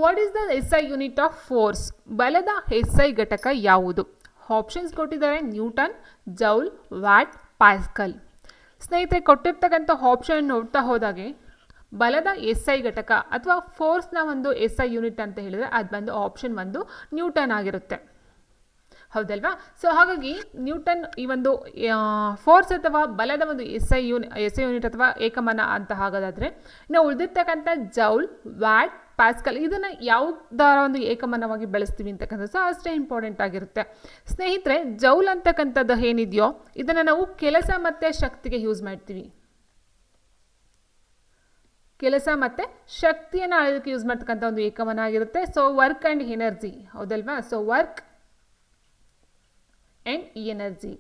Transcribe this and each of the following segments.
What is the SI unit of force? ಬಲದ SI ಘಟಕ ಯಾವುದು? ಆಪ್ಷನ್ಸ್ ಕೊಟ್ಟಿದ್ದಾರೆ ನ್ಯೂಟನ್, ಜೌಲ್, ವ್ಯಾಟ್, ಪ್ಯಾಸ್ಕಲ್. ಸ್ನೇಹಿತರೆ, ಕೊಟ್ಟಿರ್ತಕ್ಕಂಥ ಆಪ್ಷನ್ ನೋಡ್ತಾ ಹೋದಾಗೆ ಬಲದ SI ಘಟಕ ಅಥವಾ ಫೋರ್ಸ್ನ ಒಂದು SI ಯೂನಿಟ್ ಅಂತ ಹೇಳಿದರೆ ಅದು ಬಂದು ಆಪ್ಷನ್ 1 ನ್ಯೂಟನ್ ಆಗಿರುತ್ತೆ. ಹೌದಲ್ವಾ? ಸೊ ಹಾಗಾಗಿ ನ್ಯೂಟನ್ ಈ ಒಂದು ಫೋರ್ಸ್ ಅಥವಾ ಬಲದ ಒಂದು SI ಯೂನಿಟ್ ಅಥವಾ ಏಕಮಾನ ಅಂತ ಹಾಗೋದಾದರೆ, ಇನ್ನು ಉಳಿದಿರ್ತಕ್ಕಂಥ ಜೌಲ್, ವ್ಯಾಟ್, ಪ್ಯಾಸ್ಕಲ್ ಇದನ್ನು ಯಾವುದರ ಒಂದು ಏಕಮಾನವಾಗಿ ಬಳಸ್ತೀವಿ ಅಂತಕ್ಕಂಥದ್ದು ಸಹ ಅಷ್ಟೇ ಇಂಪಾರ್ಟೆಂಟ್ ಆಗಿರುತ್ತೆ. ಸ್ನೇಹಿತರೆ, ಜೌಲ್ ಅಂತಕ್ಕಂಥದ್ದು ಏನಿದೆಯೋ ಇದನ್ನು ನಾವು ಕೆಲಸ ಮತ್ತು ಶಕ್ತಿಗೆ ಯೂಸ್ ಮಾಡ್ತೀವಿ. ಕೆಲಸ ಮತ್ತು ಶಕ್ತಿಯನ್ನು ಅಳೆಯೋದಕ್ಕೆ ಯೂಸ್ ಮಾಡ್ತಕ್ಕಂಥ ಒಂದು ಏಕಮಾನ ಆಗಿರುತ್ತೆ. ಸೊ ವರ್ಕ್ ಆ್ಯಂಡ್ ಎನರ್ಜಿ, ಹೌದಲ್ವಾ? So work and energy.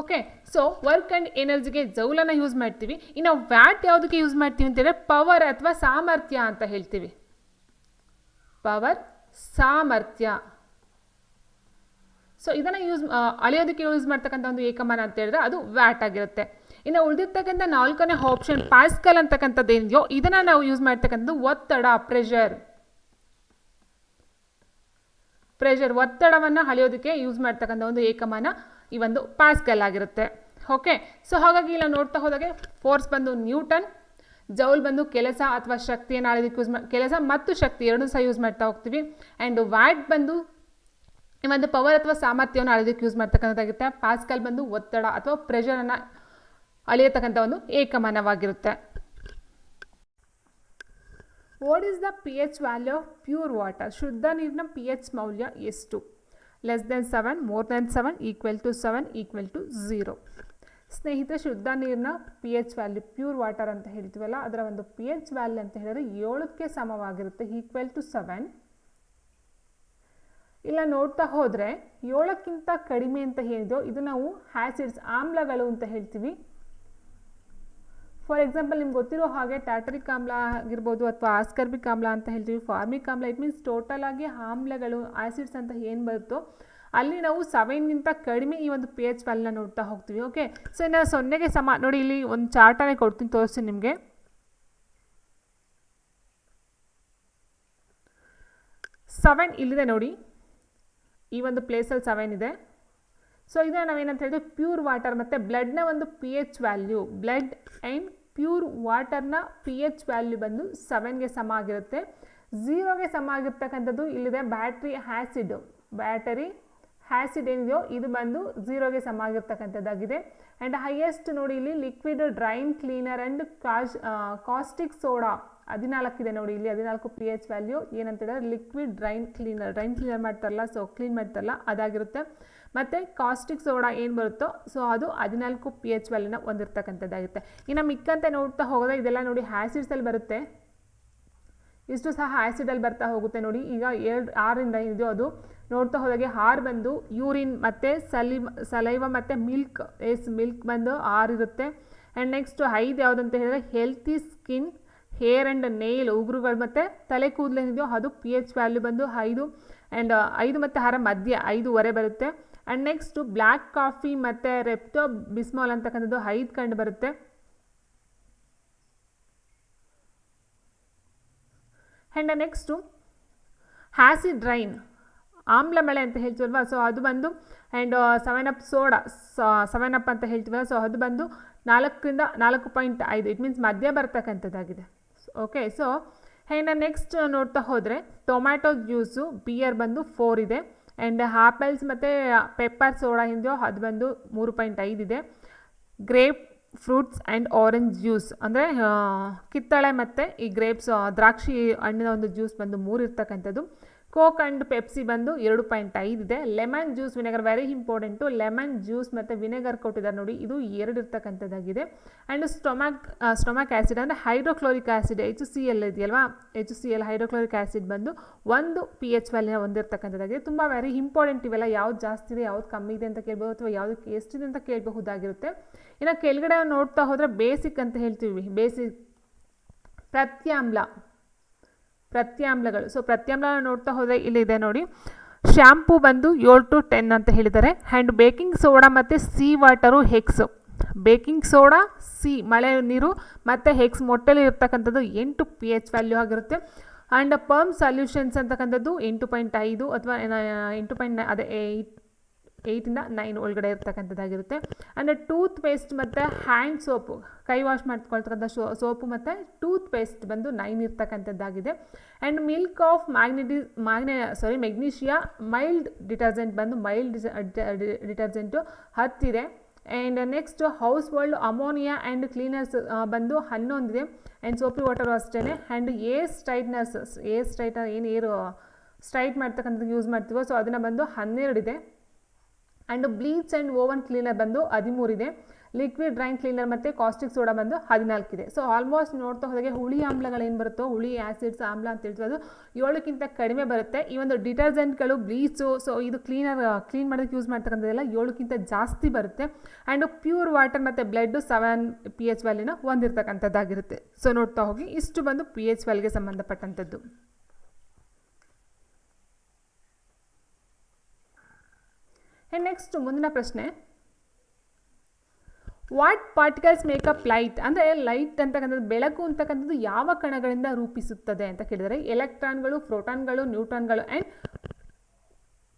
Okay, so work and ಎನರ್ಜಿಗೆ ಜೌಲನ್ನು ಯೂಸ್ ಮಾಡ್ತೀವಿ. ಇನ್ನು ವ್ಯಾಟ್ ಯಾವುದಕ್ಕೆ ಯೂಸ್ ಮಾಡ್ತೀವಿ ಅಂತಂದರೆ ಪವರ್ ಅಥವಾ ಸಾಮರ್ಥ್ಯ ಅಂತ ಹೇಳ್ತೀವಿ. ಪವರ್, ಸಾಮರ್ಥ್ಯ. ಸೊ ಇದನ್ನು ಅಳೆಯೋದಕ್ಕೆ ಯೂಸ್ ಮಾಡ್ತಕ್ಕಂಥ ಒಂದು ಏಕಮಾನ ಅಂತ ಹೇಳಿದ್ರೆ ಅದು ವ್ಯಾಟ್ ಆಗಿರುತ್ತೆ. ಇನ್ನು ಉಳಿದಿರ್ತಕ್ಕಂಥ 4ನೇ ಆಪ್ಷನ್ ಪ್ಯಾಸ್ಕಲ್ ಅಂತಕ್ಕಂಥದ್ದು ಏನಿದೆಯೋ ಇದನ್ನು ನಾವು ಯೂಸ್ ಮಾಡ್ತಕ್ಕಂಥದ್ದು ಒತ್ತಡ, ಪ್ರೆಷರ್ ಒತ್ತಡವನ್ನು ಅಳೆಯೋದಕ್ಕೆ ಯೂಸ್ ಮಾಡ್ತಕ್ಕಂಥ ಒಂದು ಏಕಮಾನ ಈ ಒಂದು ಪ್ಯಾಸ್ಕಲ್ ಆಗಿರುತ್ತೆ. ಓಕೆ, ಸೊ ಹಾಗಾಗಿ ಇಲ್ಲ ನೋಡ್ತಾ ಹೋದಾಗೆ ಫೋರ್ಸ್ ಬಂದು ನ್ಯೂಟನ್, ಜೌಲ್ ಬಂದು ಕೆಲಸ ಅಥವಾ ಶಕ್ತಿಯನ್ನು ಅಳೆಯೋದಕ್ಕೆ ಕೆಲಸ ಮತ್ತು ಶಕ್ತಿ ಎರಡೂ ಸಹ ಯೂಸ್ ಮಾಡ್ತಾ ಹೋಗ್ತೀವಿ. ಆ್ಯಂಡ್ ವ್ಯಾಟ್ ಬಂದು ಈ ಒಂದು ಪವರ್ ಅಥವಾ ಸಾಮರ್ಥ್ಯವನ್ನು ಅಳೆಯೋದಕ್ಕೆ ಯೂಸ್ ಮಾಡ್ತಕ್ಕಂಥದ್ದಾಗುತ್ತೆ. ಪ್ಯಾಸ್ಕಲ್ ಬಂದು ಒತ್ತಡ ಅಥವಾ ಪ್ರೆಷರನ್ನು ಅಳೆಯತಕ್ಕಂಥ ಒಂದು ಏಕಮಾನವಾಗಿರುತ್ತೆ. What is the pH value of pure water? ಶುದ್ಧ ನೀರಿನ pH ಮೌಲ್ಯ ಎಷ್ಟು? <7, <7, =7, =0. ಸ್ನೇಹಿತರೆ, ಶುದ್ಧ ನೀರಿನ pH ವ್ಯಾಲ್ಯೂ ಪ್ಯೂರ್ ವಾಟರ್ ಅಂತ ಹೇಳ್ತೀವಲ್ಲ ಅದರ ಒಂದು pH ವ್ಯಾಲ್ಯೂ ಅಂತ ಹೇಳಿದ್ರೆ 7ಕ್ಕೆ ಸಮವಾಗಿರುತ್ತೆ, =7. ಇಲ್ಲ ನೋಡ್ತಾ ಹೋದರೆ 7ಕ್ಕಿಂತ ಕಡಿಮೆ ಅಂತ ಹೇಳಿದೋ ಇದು ನಾವು ಆ್ಯಸಿಡ್ಸ್, ಆಮ್ಲಗಳು ಅಂತ ಹೇಳ್ತೀವಿ. ಫಾರ್ ಎಕ್ಸಾಂಪಲ್, ನಿಮ್ಗೆ ಗೊತ್ತಿರೋ ಹಾಗೆ ಟಾಟರಿಕ್ ಆಮ್ಲ ಆಗಿರ್ಬೋದು ಅಥವಾ ಆಸ್ಕರ್ಬಿಕ್ ಆಮ್ಲ ಅಂತ ಹೇಳ್ತೀವಿ, ಫಾರ್ಮಿಕ್ ಆಮ್ಲ. ಇಟ್ ಮೀನ್ಸ್ ಟೋಟಲ್ ಆಗಿ ಆಮ್ಲಗಳು, ಆ್ಯಸಿಡ್ಸ್ ಅಂತ ಏನು ಬರುತ್ತೋ ಅಲ್ಲಿ ನಾವು 7ಗಿಂತ ಕಡಿಮೆ ಈ ಒಂದು pH ವ್ಯಾಲ್ಯೂನ ನೋಡ್ತಾ ಹೋಗ್ತೀವಿ. ಓಕೆ, ಸೊ ಇನ್ನು 0ಗೆ ಸಮ ನೋಡಿ, ಇಲ್ಲಿ ಒಂದು ಚಾರ್ಟನ್ನೇ ಕೊಡ್ತೀನಿ, ತೋರಿಸ್ತೀನಿ ನಿಮಗೆ. 7 ಇಲ್ಲಿದೆ ನೋಡಿ, ಈ ಒಂದು ಪ್ಲೇಸಲ್ಲಿ 7 ಇದೆ. ಸೊ ಇದನ್ನು ನಾವೇನಂತ ಹೇಳಿದ್ರೆ ಪ್ಯೂರ್ ವಾಟರ್ ಮತ್ತು ಬ್ಲಡ್ನ ಒಂದು pH value, blood and pure ವಾಟರ್ನ pH ವ್ಯಾಲ್ಯೂ ಬಂದು 7ಗೆ ಸಮ ಆಗಿರುತ್ತೆ. 0ಗೆ ಸಮ ಆಗಿರ್ತಕ್ಕಂಥದ್ದು ಇಲ್ಲಿದೆ ಬ್ಯಾಟ್ರಿ ಆ್ಯಸಿಡ್ ಏನಿದೆಯೋ ಇದು ಬಂದು 0ಗೆ ಸಮ ಆಗಿರ್ತಕ್ಕಂಥದ್ದಾಗಿದೆ. ಆ್ಯಂಡ್ ಹೈಯೆಸ್ಟ್ ನೋಡಿ ಇಲ್ಲಿ liquid drain cleaner and caustic soda 14 ಇದೆ ನೋಡಿ, ಇಲ್ಲಿ 14 pH ವ್ಯಾಲ್ಯೂ ಏನಂತ ಹೇಳಿದ್ರೆ ಲಿಕ್ವಿಡ್ ಡ್ರೈನ್ ಕ್ಲೀನರ್ ಮಾಡ್ತಾರಲ್ಲ, ಸೊ ಕ್ಲೀನ್ ಮಾಡ್ತಾರಲ್ಲ ಅದಾಗಿರುತ್ತೆ. ಮತ್ತು ಕಾಸ್ಟಿಕ್ ಸೋಡಾ ಏನು ಬರುತ್ತೋ ಸೊ ಅದು 14 pH ವ್ಯಾಲ್ಯೂನ ಹೊಂದಿರ್ತಕ್ಕಂಥದ್ದಾಗುತ್ತೆ. ಇನ್ನು ಮಿಕ್ಕಂತೆ ನೋಡ್ತಾ ಹೋಗೋದ್ರೆ ಇದೆಲ್ಲ ನೋಡಿ ಆ್ಯಸಿಡ್ಸಲ್ಲಿ ಬರುತ್ತೆ, ಇಷ್ಟು ಸಹ ಆ್ಯಸಿಡಲ್ಲಿ ಬರ್ತಾ ಹೋಗುತ್ತೆ ನೋಡಿ. ಈಗ 6ರಿಂದ ಇದೆಯೋ ಅದು ನೋಡ್ತಾ ಹೋದಾಗೆ 6 ಬಂದು ಯೂರಿನ್ ಮತ್ತು ಸಲೈವ ಮತ್ತು ಮಿಲ್ಕ್ ಬಂದು 6 ಇರುತ್ತೆ. ಆ್ಯಂಡ್ ನೆಕ್ಸ್ಟ್ 5 ಯಾವುದಂತ ಹೇಳಿದ್ರೆ healthy skin, hair and nail, ಉಗುರುಗಳು ಮತ್ತು ತಲೆ ಕೂದಲೇನಿದೆಯೋ ಅದು pH ವ್ಯಾಲ್ಯೂ ಬಂದು 5. ಆ್ಯಂಡ್ 5 ಮತ್ತು 6 ಮಧ್ಯ 5.5 ಬರುತ್ತೆ. ಆ್ಯಂಡ್ ನೆಕ್ಸ್ಟು ಬ್ಲ್ಯಾಕ್ ಕಾಫಿ ಮತ್ತು ರೆಪ್ಟೋಬಿಸ್ಮಾಲ್ ಅಂತಕ್ಕಂಥದ್ದು 5 ಕಂಡು ಬರುತ್ತೆ. ಆ್ಯಂಡ್ ನೆಕ್ಸ್ಟು ಆ್ಯಸಿಡ್ ರೈನ್, ಆಮ್ಲ ಮಳೆ ಅಂತ ಹೇಳ್ತೀವಲ್ವ, ಸೊ ಅದು ಬಂದು. ಆ್ಯಂಡ್ 7up ಸೋಡಾ, 7up ಅಂತ ಹೇಳ್ತೀವಲ್ಲ, ಸೊ ಅದು ಬಂದು 4ರಿಂದ 4.5, ಇಟ್ ಮೀನ್ಸ್ ಮಧ್ಯ ಬರ್ತಕ್ಕಂಥದ್ದಾಗಿದೆ. ಓಕೆ, ಸೊ ಆ್ಯಂಡ್ ನೆಕ್ಸ್ಟ್ ನೋಡ್ತಾ ಹೋದರೆ ಟೊಮ್ಯಾಟೊ ಜ್ಯೂಸು, ಬಿಯರ್ ಬಂದು 4 ಇದೆ. ಆ್ಯಂಡ್ ಆ್ಯಪಲ್ಸ್ ಮತ್ತು ಪೆಪ್ಪರ್ ಸೋಡಾ ಇದೆಯೋ ಅದು ಬಂದು 3.5 ಇದೆ. Grape fruits and orange juice ಅಂದರೆ ಕಿತ್ತಳೆ ಮತ್ತು ಈ ಗ್ರೇಪ್ಸ್, ದ್ರಾಕ್ಷಿ ಹಣ್ಣಿನ ಒಂದು ಜ್ಯೂಸ್ ಬಂದು 3 ಇರ್ತಕ್ಕಂಥದ್ದು. ಕೋಕ್ ಆ್ಯಂಡ್ ಪೆಪ್ಸಿ ಬಂದು 2.5 ಇದೆ. Lemon juice, vinegar very important, lemon juice ಮತ್ತು ವಿನೆಗರ್ ಕೊಟ್ಟಿದ್ದಾರೆ ನೋಡಿ, ಇದು 2 ಇರ್ತಕ್ಕಂಥದ್ದಾಗಿದೆ. ಆ್ಯಂಡ್ ಸ್ಟೊಮಕ್ ಆ್ಯಸಿಡ್ ಅಂದರೆ ಹೈಡ್ರೋಕ್ಲೋರಿಕ್ ಆ್ಯಸಿಡ್, HCl ಇದೆಯಲ್ವಾ, HCl ಹೈಡ್ರೋಕ್ಲೋರಿಕ್ ಆ್ಯಸಿಡ್ ಬಂದು 1 pH ವ್ಯಾಲ್ಯೂನ ಹೊಂದಿರತಕ್ಕಂಥದ್ದಾಗಿದೆ. ತುಂಬ ವೆರಿ ಇಂಪಾರ್ಟೆಂಟ್ ಇವೆಲ್ಲ, ಯಾವ್ದು ಜಾಸ್ತಿ ಇದೆ ಯಾವ್ದು ಕಮ್ಮಿ ಇದೆ ಅಂತ ಕೇಳ್ಬೋದು ಅಥವಾ ಯಾವುದಕ್ಕೆ ಎಷ್ಟಿದೆ ಅಂತ ಕೇಳಬಹುದಾಗಿರುತ್ತೆ. ಇನ್ನು ಕೆಳಗಡೆ ನೋಡ್ತಾ ಹೋದರೆ ಬೇಸಿಕ್ ಅಂತ ಹೇಳ್ತೀವಿ, ಬೇಸಿಕ್ ಪ್ರತ್ಯಾಮ್ಲಗಳು. ಸೊ ಪ್ರತ್ಯಾಮ್ಲ ನೋಡ್ತಾ ಹೋದರೆ ಇಲ್ಲಿದೆ ನೋಡಿ, ಶ್ಯಾಂಪೂ ಬಂದು 7 to 10 ಅಂತ ಹೇಳಿದ್ದಾರೆ. ಆ್ಯಂಡ್ ಬೇಕಿಂಗ್ ಸೋಡಾ ಮತ್ತು sea water X, baking soda, ಸಿ ಮಳೆ ನೀರು, ಮತ್ತು ಹೆಕ್ಸ್ ಮೊಟ್ಟೆಲಿ ಇರ್ತಕ್ಕಂಥದ್ದು 8 pH ವ್ಯಾಲ್ಯೂ ಆಗಿರುತ್ತೆ. ಆ್ಯಂಡ್ ಪರ್ಮ್ ಸೊಲ್ಯೂಷನ್ಸ್ ಅಂತಕ್ಕಂಥದ್ದು 8.5 ಅಥವಾ 8.9 ಅದೇ 8ಇಂದ 9 ಒಳಗಡೆ ಇರ್ತಕ್ಕಂಥದ್ದಾಗಿರುತ್ತೆ. ಆ್ಯಂಡ್ ಟೂತ್ ಪೇಸ್ಟ್ ಮತ್ತು ಹ್ಯಾಂಡ್ ಸೋಪು, ಕೈ ವಾಶ್ ಮಾಡ್ಕೊಳ್ತಕ್ಕಂಥ ಸೋಪು ಮತ್ತು ಟೂತ್ ಪೇಸ್ಟ್ ಬಂದು 9 ಇರ್ತಕ್ಕಂಥದ್ದಾಗಿದೆ. And milk of magnesia mild detergent ಬಂದು ಮೈಲ್ಡ್ ಡಿಟರ್ಜೆಂಟು 10 ಇದೆ. And next household ammonia and cleaners ಬಂದು 11 ಇದೆ. ಆ್ಯಂಡ್ ಸೋಪಿ ವಾಟರು ಅಷ್ಟೇ. ಆ್ಯಂಡ್ ಏರ್ ಸ್ಟ್ರೈಟ್ನರ್ ಏನು ಏರು ಸ್ಟ್ರೈಟ್ ಮಾಡ್ತಕ್ಕಂಥದ್ದು ಯೂಸ್ ಮಾಡ್ತೀವೋ ಸೊ ಅದನ್ನು ಬಂದು 12 ಇದೆ. And bleach and oven cleaner ಬಂದು 13 ಇದೆ. ಲಿಕ್ವಿಡ್ ಡ್ರೈನ್ ಕ್ಲೀನರ್ ಮತ್ತು ಕಾಸ್ಟಿಕ್ ಸೋಡಾ ಬಂದು 14 ಇದೆ. ಸೊ ಆಲ್ಮೋಸ್ಟ್ ನೋಡ್ತಾ ಹೋದಾಗೆ ಹುಳಿ ಆಮ್ಲಗಳೇನು ಬರುತ್ತೋ, ಹುಳಿ ಆ್ಯಸಿಡ್ಸ್ ಆಮ್ಲ ಅಂತ ಹೇಳ್ತೀವಿ, ಅದು 7ಕ್ಕಿಂತ ಕಡಿಮೆ ಬರುತ್ತೆ. ಈ ಒಂದು ಡಿಟರ್ಜೆಂಟ್ಗಳು, ಬ್ಲೀಚು, ಸೊ ಇದು ಕ್ಲೀನ್ ಮಾಡೋದಕ್ಕೆ ಯೂಸ್ ಮಾಡ್ತಕ್ಕಂಥದ್ದೆಲ್ಲ 7ಕ್ಕಿಂತ ಜಾಸ್ತಿ ಬರುತ್ತೆ. ಆ್ಯಂಡ್ ಪ್ಯೂರ್ ವಾಟರ್ ಮತ್ತು ಬ್ಲಡ್ಡು 7 pH ವ್ಯಾಲ್ಯೂನ ಹೊಂದಿರತಕ್ಕಂಥದ್ದಾಗಿರುತ್ತೆ. ಸೊ ನೋಡ್ತಾ ಹೋಗಿ ಇಷ್ಟು ಬಂದು pH ವ್ಯಾಲ್ಯೂಗೆ ಸಂಬಂಧಪಟ್ಟಂಥದ್ದು. ನೆಕ್ಸ್ಟ್ ಮುಂದಿನ ಪ್ರಶ್ನೆ, ವಾಟ್ ಪಾರ್ಟಿಕಲ್ಸ್ ಮೇಕಪ್ ಲೈಟ್? ಅಂದರೆ ಲೈಟ್ ಅಂತಕ್ಕಂಥದ್ದು, ಬೆಳಕು ಅಂತಕ್ಕಂಥದ್ದು ಯಾವ ಕಣಗಳಿಂದ ರೂಪಿಸುತ್ತದೆ ಅಂತ ಕೇಳಿದರೆ ಎಲೆಕ್ಟ್ರಾನ್ಗಳು, ಪ್ರೋಟಾನ್ಗಳು, ನ್ಯೂಟ್ರಾನ್ಗಳು ಆ್ಯಂಡ್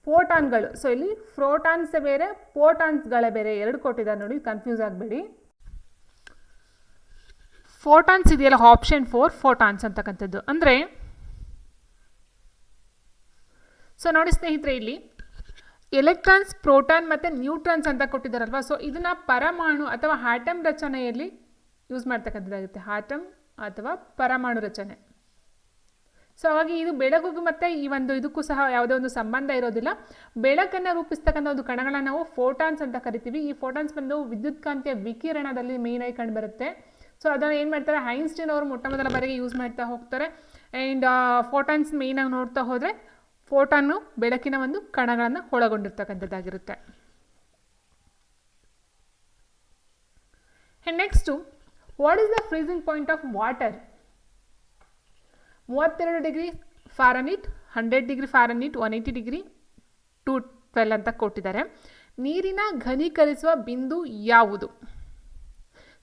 ಫೋಟಾನ್ಗಳು. ಸೊ ಇಲ್ಲಿ ಪ್ರೋಟಾನ್ಸ್ ಬೇರೆ, ಫೋಟಾನ್ಸ್ಗಳೇ ಬೇರೆ, ಎರಡು ಕೊಟ್ಟಿದ್ದಾರೆ ನೋಡಿ, ಕನ್ಫ್ಯೂಸ್ ಆಗಬೇಡಿ. ಫೋಟಾನ್ಸ್ ಇದೆಯಲ್ಲ ಆಪ್ಷನ್ 4 ಫೋಟಾನ್ಸ್ ಅಂತಕ್ಕಂಥದ್ದು ಅಂದರೆ, ಸೊ ನೋಡಿ ಸ್ನೇಹಿತರೆ, ಇಲ್ಲಿ ಎಲೆಕ್ಟ್ರಾನ್ಸ್, ಪ್ರೋಟಾನ್ ಮತ್ತು ನ್ಯೂಟ್ರಾನ್ಸ್ ಅಂತ ಕೊಟ್ಟಿದ್ದಾರಲ್ವ. ಸೊ ಇದನ್ನು ಪರಮಾಣು ಅಥವಾ ಆಟಮ್ ರಚನೆಯಲ್ಲಿ ಯೂಸ್ ಮಾಡ್ತಕ್ಕಂಥದ್ದಾಗುತ್ತೆ, ಆಟಮ್ ಅಥವಾ ಪರಮಾಣು ರಚನೆ. ಸೊ ಹಾಗಾಗಿ ಇದು ಬೆಳಕಿಗೂ ಮತ್ತು ಈ ಒಂದು ಇದಕ್ಕೂ ಸಹ ಯಾವುದೇ ಒಂದು ಸಂಬಂಧ ಇರೋದಿಲ್ಲ. ಬೆಳಕನ್ನು ರೂಪಿಸ್ತಕ್ಕಂಥ ಒಂದು ಕಣಗಳನ್ನು ನಾವು ಫೋಟಾನ್ಸ್ ಅಂತ ಕರಿತೀವಿ. ಈ ಫೋಟಾನ್ಸ್ ಬಂದು ವಿದ್ಯುತ್ಕಾಂತೀಯ ವಿಕಿರಣದಲ್ಲಿ ಮೇಯ್ನಾಗಿ ಕಂಡುಬರುತ್ತೆ. ಸೊ ಅದನ್ನು ಏನು ಮಾಡ್ತಾರೆ, ಐನ್ಸ್ಟೈನ್ ಅವರು ಮೊಟ್ಟ ಮೊದಲ ಬಾರಿಗೆ ಯೂಸ್ ಮಾಡ್ತಾ ಹೋಗ್ತಾರೆ. ಆ್ಯಂಡ್ ಫೋಟಾನ್ಸ್ ಮೇಯ್ನಾಗಿ ನೋಡ್ತಾ ಹೋದರೆ ಫೋಟಾನು ಬೆಳಕಿನ ಒಂದು ಕಣಗಳನ್ನು ಒಳಗೊಂಡಿರ್ತಕ್ಕಂಥದ್ದಾಗಿರುತ್ತೆ. Next, what is the freezing point of water? 32 degree Fahrenheit, 100 degree Fahrenheit, 180 degree 212 ಅಂತ ಕೊಟ್ಟಿದ್ದಾರೆ. ನೀರಿನ ಘನೀಕರಿಸುವ ಬಿಂದು ಯಾವುದು?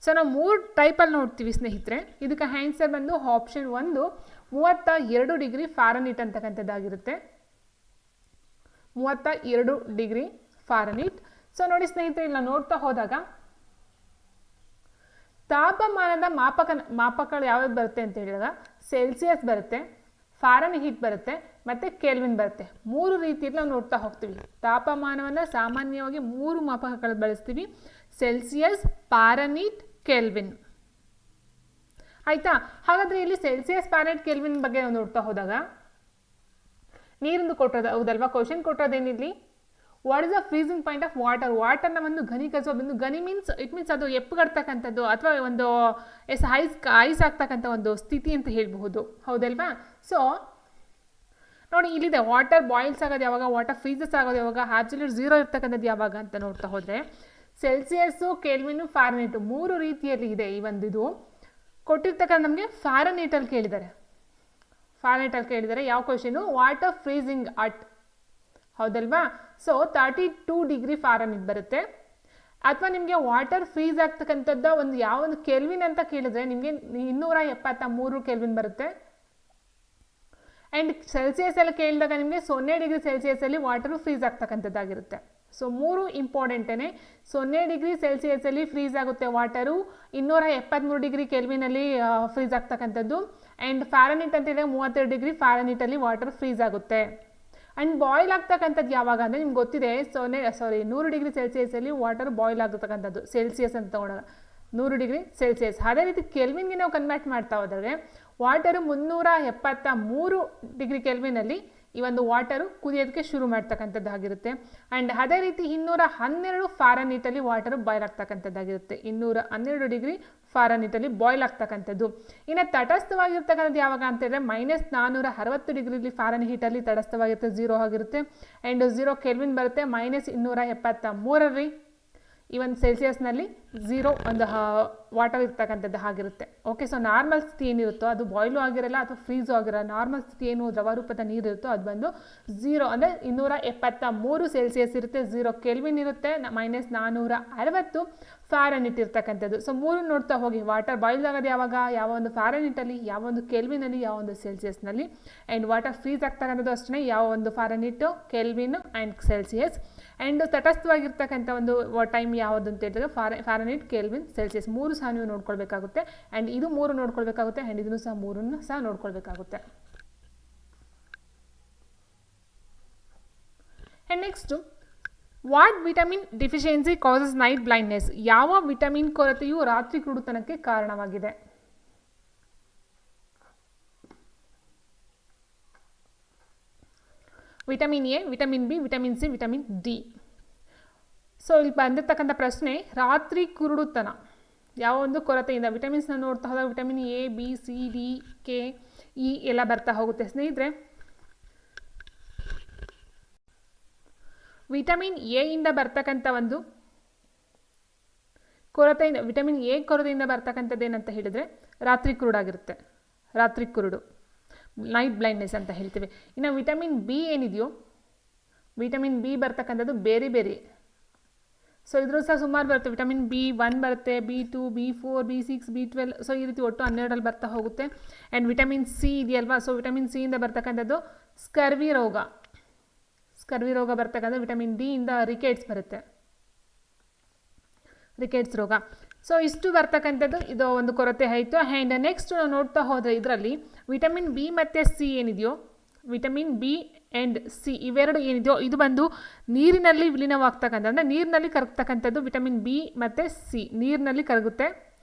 ಸೊ ನಾವು 3 ಟೈಪಲ್ಲಿ ನೋಡ್ತೀವಿ ಸ್ನೇಹಿತರೆ. ಇದಕ್ಕೆ ಆನ್ಸರ್ ಬಂದು ಆಪ್ಷನ್ 1 32 ಡಿಗ್ರಿ ಫಾರನೀಟ್ ಅಂತಕ್ಕಂಥದ್ದಾಗಿರುತ್ತೆ. 32 ಡಿಗ್ರಿ ಫಾರನೀಟ್. ಸೊ ನೋಡಿ ಸ್ನೇಹಿತರೆ, ಇಲ್ಲ ನೋಡ್ತಾ ಹೋದಾಗ ತಾಪಮಾನದ ಮಾಪಕಗಳು ಯಾವ್ಯಾವ್ದು ಬರುತ್ತೆ ಅಂತ ಹೇಳಿದಾಗ ಸೆಲ್ಸಿಯಸ್ ಬರುತ್ತೆ, ಫಾರನ್ಹೀಟ್ ಬರುತ್ತೆ ಮತ್ತು ಕೆಲ್ವಿನ್ ಬರುತ್ತೆ. 3 ರೀತಿಯಲ್ಲಿ ನಾವು ನೋಡ್ತಾ ಹೋಗ್ತೀವಿ. ತಾಪಮಾನವನ್ನು ಸಾಮಾನ್ಯವಾಗಿ 3 ಮಾಪಕಗಳು ಬಳಸ್ತೀವಿ, ಸೆಲ್ಸಿಯಸ್, ಫಾರನ್ಹೀಟ್, ಕೆಲ್ವಿನ್. ಆಯಿತಾ? ಹಾಗಾದರೆ ಇಲ್ಲಿ ಸೆಲ್ಸಿಯಸ್, ಫಾರನ್ಹೀಟ್, ಕೆಲ್ವಿನ್ ಬಗ್ಗೆ ನಾವು ನೋಡ್ತಾ ಹೋದಾಗ ನೀರಿಂದು ಕೊಟ್ಟೋದು ಹೌದಲ್ವಾ? ಕ್ವಶನ್ ಕೊಟ್ಟೋದೇನಿಲ್ಲಿ, what is the freezing point of water? ವಾಟರ್ನ ಒಂದು ಘನೀಕರಿಸುವ ಬಿಂದು. ಘನಿ ಇಟ್ ಮೀನ್ಸ್ ಅದು ಎಪ್ಪುಗಡ್ತಕ್ಕಂಥದ್ದು ಅಥವಾ ಒಂದು ಐಸ್ ಆಗ್ತಕ್ಕಂಥ ಒಂದು ಸ್ಥಿತಿ ಅಂತ ಹೇಳಬಹುದು, ಹೌದಲ್ವಾ? ಸೊ ನೋಡಿ ಇಲ್ಲಿದೆ, ವಾಟರ್ ಬಾಯ್ಲ್ಸ್ ಆಗೋದು ಯಾವಾಗ, ವಾಟರ್ ಫ್ರೀಸಸ್ ಆಗೋದು ಯಾವಾಗ, ಆಬ್ಸಲ್ಯೂಟ್ 0 ಇರ್ತಕ್ಕಂಥದ್ದು ಯಾವಾಗ ಅಂತ ನೋಡ್ತಾ ಹೋದರೆ ಸೆಲ್ಸಿಯಸ್ಸು, ಕೆಲ್ವಿನು, ಫಾರನ್ಹೀಟ್ 3 ರೀತಿಯಲ್ಲಿ ಇದೆ. ಈ ಒಂದು ಇದು ಕೊಟ್ಟಿರ್ತಕ್ಕಂಥ ನಮಗೆ ಫಾರನ್ಹೀಟಲ್ಲಿ ಕೇಳಿದ್ದಾರೆ. ಯಾವ ಕ್ವಶನು? ವಾಟರ್ ಫ್ರೀಸಿಂಗ್ ಅಟ್, ಹೌದಲ್ವಾ? ಸೊ 32 ಡಿಗ್ರಿ ಫಾರನ್ಹೀಟ್ ಬರುತ್ತೆ. ಅಥವಾ ನಿಮಗೆ ವಾಟರ್ ಫ್ರೀಸ್ ಆಗ್ತಕ್ಕಂಥದ್ದು ಒಂದು ಯಾವ ಒಂದು ಕೆಲ್ವಿನ್ ಅಂತ ಕೇಳಿದ್ರೆ ನಿಮಗೆ 273 ಕೆಲ್ವಿನ್ ಬರುತ್ತೆ. ಆ್ಯಂಡ್ ಸೆಲ್ಸಿಯಸ್ ಎಲ್ಲ ಕೇಳಿದಾಗ ನಿಮಗೆ 0 ಡಿಗ್ರಿ ಸೆಲ್ಸಿಯಸಲ್ಲಿ ವಾಟರು ಫ್ರೀಸ್ ಆಗ್ತಕ್ಕಂಥದ್ದಾಗಿರುತ್ತೆ. ಸೊ 3 ಇಂಪಾರ್ಟೆಂಟೇ. 0 ಡಿಗ್ರಿ ಸೆಲ್ಸಿಯಸಲ್ಲಿ ಫ್ರೀಸ್ ಆಗುತ್ತೆ ವಾಟರು, 273 ಡಿಗ್ರಿ ಕೆಲ್ವಿನಲ್ಲಿ ಫ್ರೀಸ್ ಆಗ್ತಕ್ಕಂಥದ್ದು. ಆ್ಯಂಡ್ ಫಾರನ್ಹೀಟ್ ಅಂತ ಹೇಳಿದಾಗ 32 ಡಿಗ್ರಿ ಫಾರನ್ಹೀಟಲ್ಲಿ ವಾಟರ್ ಫ್ರೀಸ್ ಆಗುತ್ತೆ. ಆ್ಯಂಡ್ ಬಾಯ್ಲ್ ಆಗ್ತಕ್ಕಂಥದ್ದು ಯಾವಾಗ ಅಂದರೆ ನಿಮ್ಗೆ ಗೊತ್ತಿದೆ, 100 ಡಿಗ್ರಿ ಸೆಲ್ಸಿಯಸಲ್ಲಿ ವಾಟರ್ ಬಾಯ್ಲ್ ಆಗತಕ್ಕಂಥದ್ದು, ಸೆಲ್ಸಿಯಸ್ ಅಂತ ತಗೊಂಡಾಗ 100 ಡಿಗ್ರಿ ಸೆಲ್ಸಿಯಸ್. ಅದೇ ರೀತಿ ಕೆಲ್ವಿನ್ಗೆ ನಾವು ಕನ್ವರ್ಟ್ ಮಾಡ್ತಾ ಹೋದರೆ ವಾಟರು 373 ಡಿಗ್ರಿ ಕೆಲ್ವಿನಲ್ಲಿ ಈ ಒಂದು ವಾಟರು ಕುದಿಯೋದಕ್ಕೆ ಶುರು ಮಾಡ್ತಕ್ಕಂಥದ್ದಾಗಿರುತ್ತೆ. ಆ್ಯಂಡ್ ಅದೇ ರೀತಿ 212 ಫಾರನ್ಹೀಟಲ್ಲಿ ವಾಟರು ಬಾಯ್ಲ್ ಆಗ್ತಕ್ಕಂಥದ್ದಾಗಿರುತ್ತೆ. 212 ಡಿಗ್ರಿ ಫಾರನ್ಹೀಟಲ್ಲಿ ಬಾಯ್ಲ್ ಆಗ್ತಕ್ಕಂಥದ್ದು. ಇನ್ನು ತಟಸ್ಥವಾಗಿರ್ತಕ್ಕಂಥದ್ದು ಯಾವಾಗ ಅಂತ ಹೇಳಿದ್ರೆ -460 ಡಿಗ್ರಿಲಿ ಫಾರನ್ಹೀಟಲ್ಲಿ ತಟಸ್ಥವಾಗಿರುತ್ತೆ, 0 ಆಗಿರುತ್ತೆ. ಆ್ಯಂಡ್ 0 ಕೆಲ್ವಿನ್ ಬರುತ್ತೆ. -273ರಲ್ಲಿ ಈ ಒಂದು ಸೆಲ್ಸಿಯಸ್ನಲ್ಲಿ 0 ಒಂದು ವಾಟರ್ ಇರ್ತಕ್ಕಂಥದ್ದು ಆಗಿರುತ್ತೆ. ಓಕೆ, ಸೊ ನಾರ್ಮಲ್ ಸ್ಥಿತಿ ಏನಿರುತ್ತೋ ಅದು ಬಾಯ್ಲು ಆಗಿರಲ್ಲ ಅಥವಾ ಫ್ರೀಝು ಆಗಿರಲ್ಲ. ನಾರ್ಮಲ್ ಸ್ಥಿತಿ ಏನು ದ್ರವ ರೂಪದ ನೀರು ಇರುತ್ತೋ ಅದು ಬಂದು 0 ಅಂದರೆ 273 ಸೆಲ್ಸಿಯಸ್ ಇರುತ್ತೆ. 0 ಕೆಲ್ವಿನ್ ಇರುತ್ತೆ, -460 ಫ್ಯಾರನ್ಹೀಟ್ ಇರ್ತಕ್ಕಂಥದ್ದು. ಸೊ 3 ನೋಡ್ತಾ ಹೋಗಿ, ವಾಟರ್ ಬಾಯ್ಲ್ ಆಗೋದು ಯಾವಾಗ, ಯಾವ ಒಂದು ಫ್ಯಾರನ್ಹೀಟಲ್ಲಿ, ಯಾವ ಒಂದು ಕೆಲ್ವಿನಲ್ಲಿ, ಯಾವ ಒಂದು ಸೆಲ್ಸಿಯಸ್ನಲ್ಲಿ. ಆ್ಯಂಡ್ ವಾಟರ್ ಫ್ರೀಸ್ ಆಗ್ತಕ್ಕಂಥದ್ದು ಅಷ್ಟೇ, ಯಾವ ಒಂದು ಫ್ಯಾರನ್ಹೀಟು, ಕೆಲ್ವಿನ್ ಆ್ಯಂಡ್ ಸೆಲ್ಸಿಯಸ್. ಆ್ಯಂಡ್ ತಟಸ್ಥವಾಗಿರ್ತಕ್ಕಂಥ ಒಂದು ಟೈಮ್ ಯಾವುದು ಅಂತ ಹೇಳಿದ್ರೆ ಫ್ಯಾರನ್ಹೀಟ್, ಕೆಲ್ವಿನ್, ಸೆಲ್ಸಿಯಸ್ 3 ಸಹ ನೀವು ನೋಡ್ಕೊಳ್ಬೇಕಾಗುತ್ತೆ. ಆ್ಯಂಡ್ ಇದು 3 ನೋಡ್ಕೊಳ್ಬೇಕಾಗುತ್ತೆ. ಆ್ಯಂಡ್ ಇದನ್ನು ಸಹ 3 ಸಹ ನೋಡ್ಕೊಳ್ಬೇಕಾಗುತ್ತೆ. And next, what vitamin deficiency causes night blindness? ಯಾವ ವಿಟಮಿನ್ ಕೊರತೆಯು ರಾತ್ರಿ ಕುರುಡುತನಕ್ಕೆ ಕಾರಣವಾಗಿದೆ? Vitamin A, vitamin B, vitamin C, vitamin D. So ಇಲ್ಲಿ ಬಂದಿರ್ತಕ್ಕಂಥ ಪ್ರಶ್ನೆ, ರಾತ್ರಿ ಕುರುಡುತನ ಯಾವ ಒಂದು ಕೊರತೆಯಿಂದ? ವಿಟಮಿನ್ಸ್ನ ನೋಡ್ತಾ ಹೋದಾಗ vitamin A, B, C, D, K, E ಎಲ್ಲ ಬರ್ತಾ ಹೋಗುತ್ತೆ ಸ್ನೇಹಿತರೆ. ವಿಟಮಿನ್ ಎ ಇಂದ ಬರ್ತಕ್ಕಂಥ ಒಂದು ಕೊರತೆಯಿಂದ, ವಿಟಮಿನ್ ಎ ಕೊರತೆಯಿಂದ ಬರ್ತಕ್ಕಂಥದ್ದು ಏನಂತ ಹೇಳಿದರೆ ರಾತ್ರಿ ಕುರುಡಾಗಿರುತ್ತೆ. ರಾತ್ರಿ ಕುರುಡು, ನೈಟ್ ಬ್ಲೈಂಡ್ನೆಸ್ ಅಂತ ಹೇಳ್ತೀವಿ. ಇನ್ನು ವಿಟಮಿನ್ ಬಿ ಏನಿದೆಯೋ, ವಿಟಮಿನ್ ಬಿ ಬರ್ತಕ್ಕಂಥದ್ದು ಬೇರೆ ಬೇರೆ. ಸೊ ಇದ್ರೂ ಸಹ ಸುಮಾರು ಬರುತ್ತೆ. ವಿಟಮಿನ್ B1 ಬರುತ್ತೆ, B2, B4, B6, B12. So ಈ ರೀತಿ ಒಟ್ಟು 12 ಬರ್ತಾ ಹೋಗುತ್ತೆ. ಆ್ಯಂಡ್ ವಿಟಮಿನ್ ಸಿ ಇದೆಯಲ್ವಾ, ಸೊ ವಿಟಮಿನ್ ಸಿ ಇಂದ ಬರ್ತಕ್ಕಂಥದ್ದು ಸ್ಕರ್ವಿ ರೋಗ. ಸ್ಕರ್ವಿ ರೋಗ ಬರ್ತಕ್ಕಂಥ ವಿಟಮಿನ್ ಡಿ ಇಂದ ರಿಕೇಟ್ಸ್ ಬರುತ್ತೆ, ರಿಕೇಟ್ಸ್ ರೋಗ. ಸೊ ಇಷ್ಟು ಬರ್ತಕ್ಕಂಥದ್ದು ಇದು ಒಂದು ಕೊರತೆ ಆಯಿತು. ಆ್ಯಂಡ್ ನೆಕ್ಸ್ಟ್ ನಾವು ನೋಡ್ತಾ ಹೋದರೆ ಇದರಲ್ಲಿ ವಿಟಮಿನ್ ಬಿ ಮತ್ತು ಸಿ ಏನಿದೆಯೋ, ವಿಟಮಿನ್ ಬಿ ಆ್ಯಂಡ್ ಸಿ ಇವೆರಡು ಏನಿದೆಯೋ ಇದು ಬಂದು ನೀರಿನಲ್ಲಿ ವಿಲೀನವಾಗ್ತಕ್ಕಂಥ, ಅಂದರೆ ನೀರಿನಲ್ಲಿ ಕರಗ್ತಕ್ಕಂಥದ್ದು ವಿಟಮಿನ್ ಬಿ ಮತ್ತು ಸಿ ನೀರಿನಲ್ಲಿ ಕರಗುತ್ತೆ.